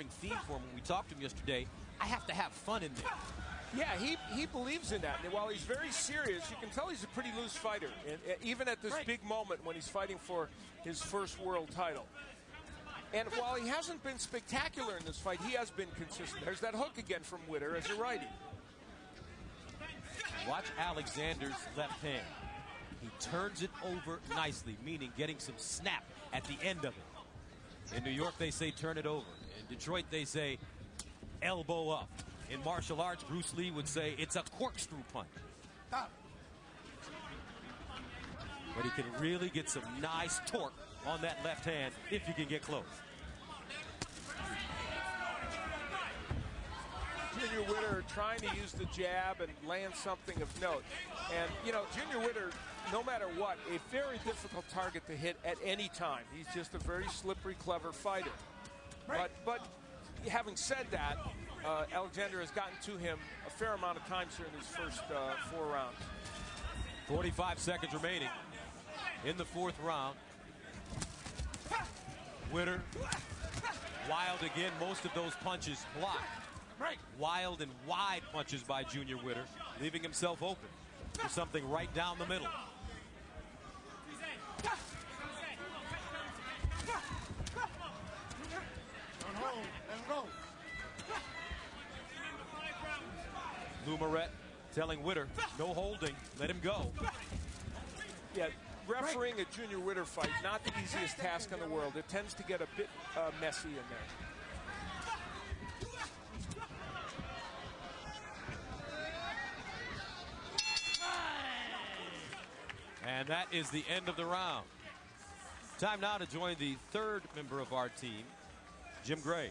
theme for him when we talked to him yesterday. I have to have fun in there. Yeah, he believes in that. And while he's very serious, you can tell he's a pretty loose fighter, and even at this big moment when he's fighting for his first world title. And while he hasn't been spectacular in this fight, he has been consistent. There's that hook again from Witter as a righty. Watch Alexander's left hand. He turns it over nicely, meaning getting some snap at the end of it. In New York, they say turn it over. In Detroit, they say elbow up. In martial arts, Bruce Lee would say it's a corkscrew punch. Stop. But he can really get some nice torque on that left hand if you can get close. Junior Witter trying to use the jab and land something of note. And, you know, Junior Witter, no matter what, a very difficult target to hit at any time. He's just a very slippery, clever fighter. But having said that, Alexander has gotten to him a fair amount of times here in these first 4 rounds. 45 seconds remaining in the 4th round. Witter, wild again, most of those punches blocked. Wild and wide punches by Junior Witter, leaving himself open for something right down the middle. Lou Moret telling Witter, no holding, let him go. Yeah, refereeing a Junior Witter fight, not the easiest task in the world. It tends to get a bit messy in there. And that is the end of the round. Time now to join the 3rd member of our team, Jim Gray.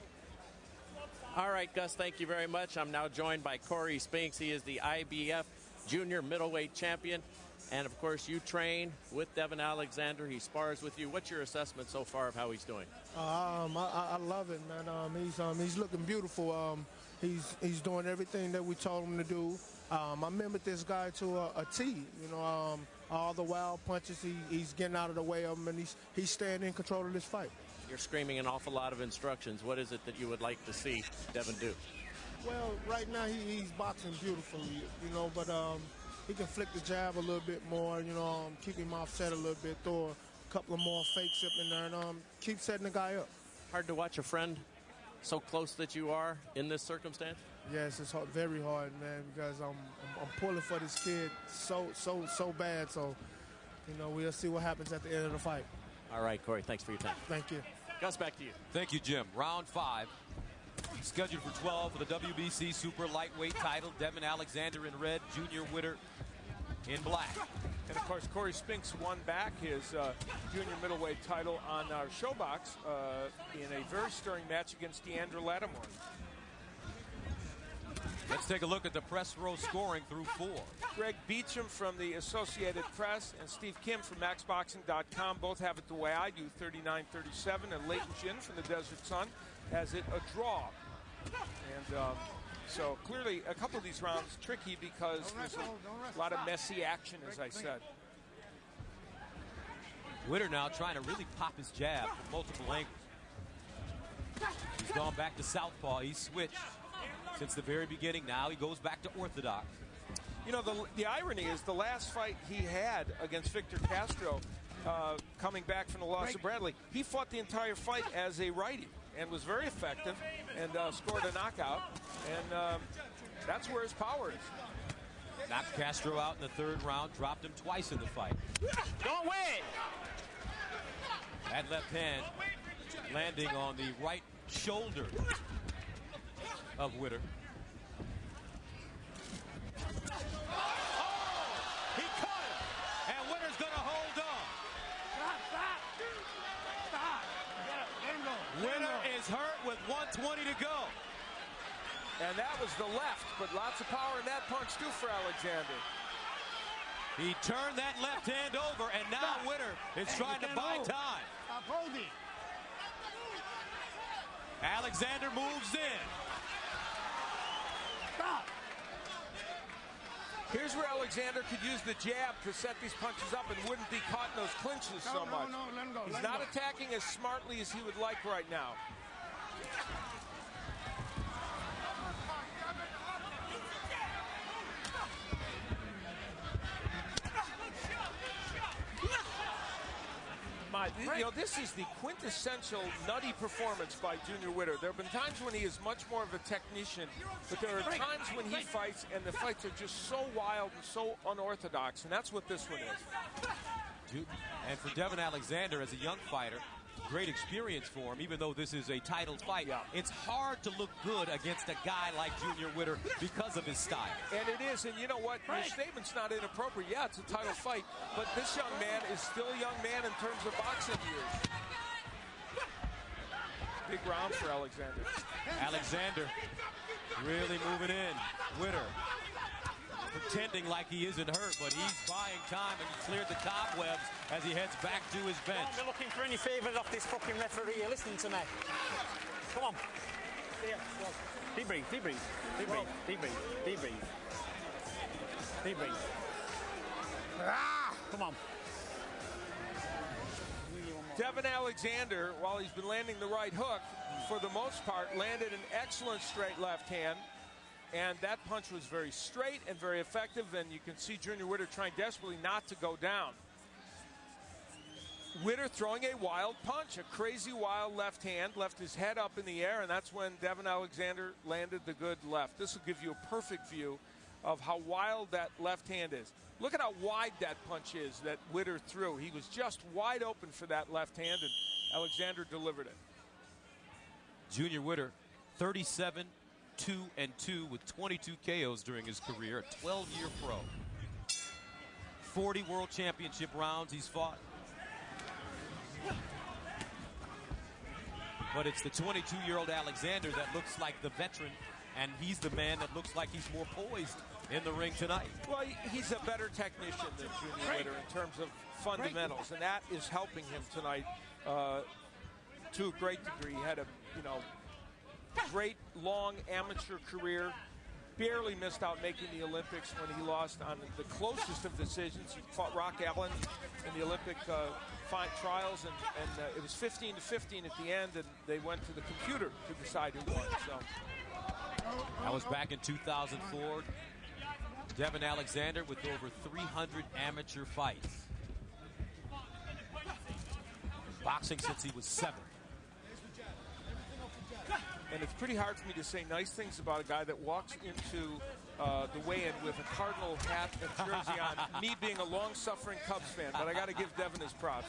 All right, Gus, thank you very much. I'm now joined by Corey Spinks. He is the IBF Junior Middleweight Champion. And, of course, you train with Devin Alexander. He spars with you. What's your assessment so far of how he's doing? I love it, man. He's looking beautiful. He's doing everything that we told him to do. I mimicked this guy to a T. You know, all the wild punches, he's getting out of the way of them, and he's staying in control of this fight. You're screaming an awful lot of instructions. What is it that you would like to see Devin do? Well, right now he's boxing beautifully, you know, but he can flick the jab a little bit more, you know, keep him offset a little bit, throw a couple of more fakes up in there, and keep setting the guy up. Hard to watch a friend so close that you are in this circumstance? Yes, it's hard, very hard, man, because I'm pulling for this kid so bad. So, you know, we'll see what happens at the end of the fight. All right, Corey, thanks for your time. Thank you. Gus, back to you. Thank you, Jim. Round 5. Scheduled for 12 for the WBC Super Lightweight title. Devin Alexander in red, Junior Witter in black. And, of course, Corey Spinks won back his junior middleweight title on our ShoBox in a very stirring match against Deandra Lattimore. Let's take a look at the press row scoring through 4. Greg Beecham from the Associated Press and Steve Kim from MaxBoxing.com both have it the way I do, 39-37. And Leighton Jin from the Desert Sun has it a draw. And so clearly a couple of these rounds tricky because there's a lot of messy action, as I said. Witter now trying to really pop his jab from multiple angles. He's gone back to southpaw. He's switched since the very beginning. Now he goes back to orthodox. You know, the irony is the last fight he had against Victor Castro, coming back from the loss of Bradley, he fought the entire fight as a righty and was very effective and scored a knockout. And that's where his power is. Knocked Castro out in the 3rd round, dropped him twice in the fight. Don't win! That left hand landing on the right shoulder of Witter. He caught him, and Witter's going to hold on. Stop. Let him go. Witter is hurt with 1:20 to go. And that was the left, but lots of power in that punch, too, for Alexander. He turned that left hand over, and now Witter is trying to buy time. Stop holding. Alexander moves in. Stop. Here's where Alexander could use the jab to set these punches up and wouldn't be caught in those clinches so much. No, let him go. He's not attacking as smartly as he would like right now. You know, this is the quintessential nutty performance by Junior Witter. There have been times when he is much more of a technician, but there are times when he fights, and the fights are just so wild and so unorthodox, and that's what this one is. And for Devin Alexander, as a young fighter, great experience for him, even though this is a title fight. Yeah. It's hard to look good against a guy like Junior Witter because of his style. And it is, and you know what? Your statement's not inappropriate. Yeah, it's a title fight, but this young man is still a young man in terms of boxing years. Big round for Alexander. Alexander really moving in. Witter pretending like he isn't hurt, but he's buying time and cleared the cobwebs as he heads back to his bench. Don't be looking for any favours off this fucking referee. Listen to me. Come on. Here. Deep breathe, deep breathe, deep breathe, deep breathe, deep breathe. Deep breathe. Come on. Devin Alexander, while he's been landing the right hook, for the most part, landed an excellent straight left hand. And that punch was very straight and very effective, and you can see Junior Witter trying desperately not to go down. Witter throwing a wild punch, a crazy wild left hand, left his head up in the air, and that's when Devin Alexander landed the good left. This will give you a perfect view of how wild that left hand is. Look at how wide that punch is that Witter threw. He was just wide open for that left hand, and Alexander delivered it. Junior Witter, 37-2-2 with 22 KOs during his career, a 12-year pro. 40 world championship rounds he's fought. But it's the 22-year-old Alexander that looks like the veteran, and he's the man that looks like he's more poised in the ring tonight. Well, he's a better technician than Junior Witter in terms of fundamentals, and that is helping him tonight to a great degree. He had a, great long amateur career, barely missed out making the Olympics when he lost on the closest of decisions. He fought Rock Allen in the Olympic trials, and it was 15-15 at the end, and they went to the computer to decide who won. So that was back in 2004. Devin Alexander with over 300 amateur fights. Boxing since he was 7. And it's pretty hard for me to say nice things about a guy that walks into the weigh-in with a Cardinal hat and jersey on, me being a long-suffering Cubs fan, but I got to give Devin his props.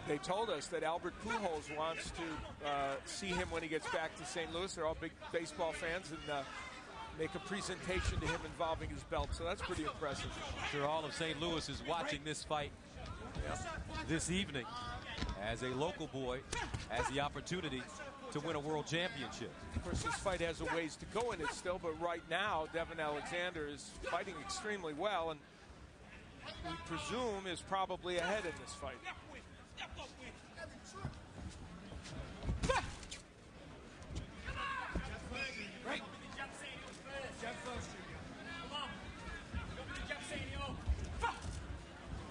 They told us that Albert Pujols wants to see him when he gets back to St. Louis. They're all big baseball fans, and make a presentation to him involving his belt. So that's pretty impressive. Sure, all of St. Louis is watching this fight this evening, as a local boy has the opportunity to win a world championship. Of course, this fight has a ways to go in it still, but right now, Devin Alexander is fighting extremely well, and we presume is probably ahead in this fight.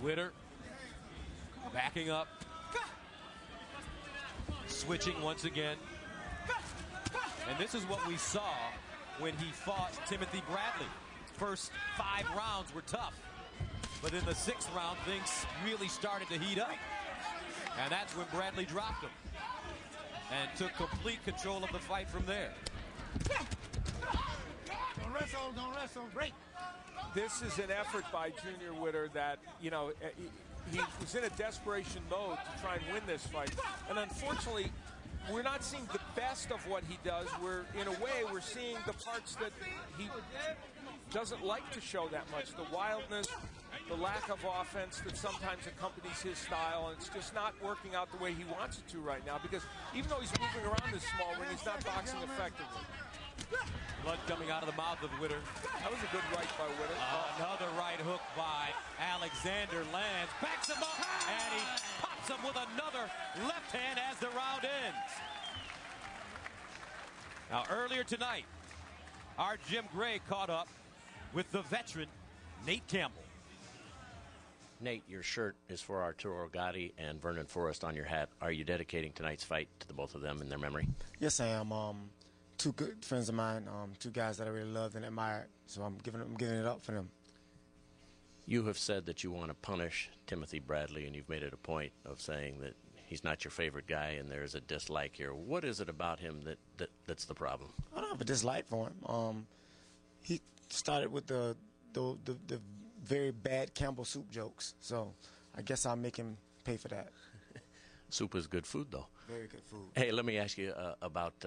Witter backing up, switching once again. And this is what we saw when he fought Timothy Bradley. First 5 rounds were tough, but in the 6th round, things really started to heat up. And that's when Bradley dropped him and took complete control of the fight from there. Don't wrestle, break. This is an effort by Junior Witter that, he was in a desperation mode to try and win this fight. And unfortunately, we're not seeing the best of what he does. In a way, we're seeing the parts that he doesn't like to show that much. The wildness, the lack of offense that sometimes accompanies his style, and it's just not working out the way he wants it to right now, because even though he's moving around this small ring, he's not boxing effectively. Blood coming out of the mouth of Witter. That was a good right by Witter. Another right hook by Alexander lands, backs him up, and he pops him with another left hand as the round ends. Now, earlier tonight, our Jim Gray caught up with the veteran Nate Campbell. Nate, your shirt is for Arturo Gatti and Vernon Forrest on your hat. Are you dedicating tonight's fight to the both of them in their memory? Yes, I am. Two good friends of mine, two guys that I really loved and admired, so I'm giving it up for them. You have said that you want to punish Timothy Bradley, and you've made it a point of saying that he's not your favorite guy and there's a dislike here. What is it about him that's the problem? I don't have a dislike for him. He started with the very bad Campbell soup jokes, so I guess I'll make him pay for that. Soup is good food, though. Very good food. Hey, let me ask you about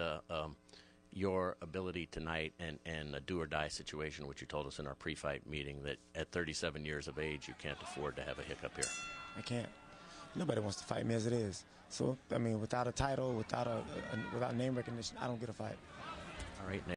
your ability tonight and a do-or-die situation, which you told us in our pre-fight meeting, that at 37 years of age, you can't afford to have a hiccup here. I can't. Nobody wants to fight me as it is. So, I mean, without a title, without name recognition, I don't get a fight. All right, Nate.